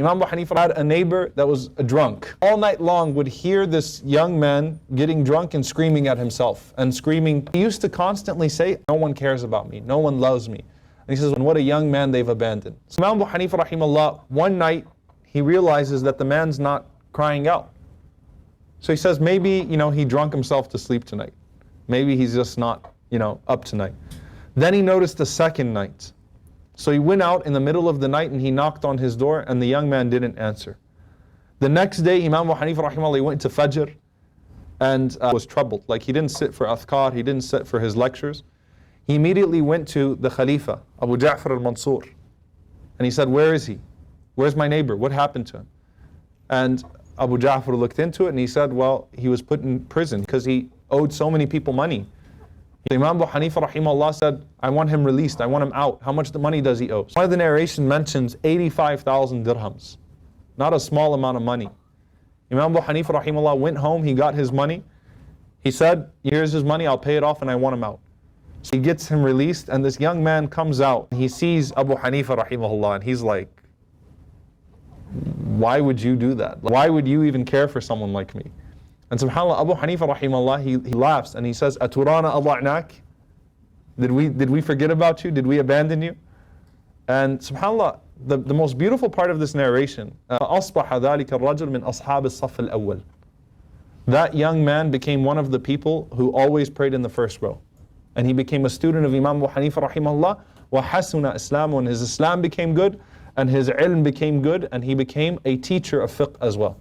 Imam Abu Hanifa had a neighbor that was a drunk. All night long would hear this young man getting drunk and screaming at himself and screaming. He used to constantly say, no one cares about me, no one loves me. And he says, what a young man they've abandoned. So Imam Abu Hanifa rahimahullah, one night he realizes that the man's not crying out. So he says, maybe, he drunk himself to sleep tonight. Maybe he's just not, up tonight. Then he noticed the second night. So he went out in the middle of the night and he knocked on his door and the young man didn't answer. The next day, Imam Abu Hanifa rahimahullah, he went to Fajr and was troubled. Like he didn't sit for adhkar, he didn't sit for his lectures. He immediately went to the Khalifa, Abu Ja'far al-Mansur. And he said, where is he? Where's my neighbor? What happened to him? And Abu Ja'far looked into it and he said, well, he was put in prison because he owed so many people money. Imam Abu Hanifa rahimahullah said, I want him released, I want him out. How much money does he owe? One of the narration mentions 85,000 dirhams. Not a small amount of money. Imam Abu Hanifa rahimahullah went home, he got his money. He said, here's his money, I'll pay it off and I want him out. So he gets him released and this young man comes out. He sees Abu Hanifa rahimahullah and he's like, why would you do that? Why would you even care for someone like me? And subhanAllah, Abu Hanifa rahimahullah, he laughs and he says, Aturana ada'nak? Did we forget about you? Did we abandon you? And subhanAllah, the most beautiful part of this narration, أصبح ذلك الرجل من أصحاب الصف الأول. That young man became one of the people who always prayed in the first row. And he became a student of Imam Abu Hanifa rahimahullah, وَحَسُنَ إِسْلَامُ, and his Islam became good, and his ilm became good, and he became a teacher of fiqh as well.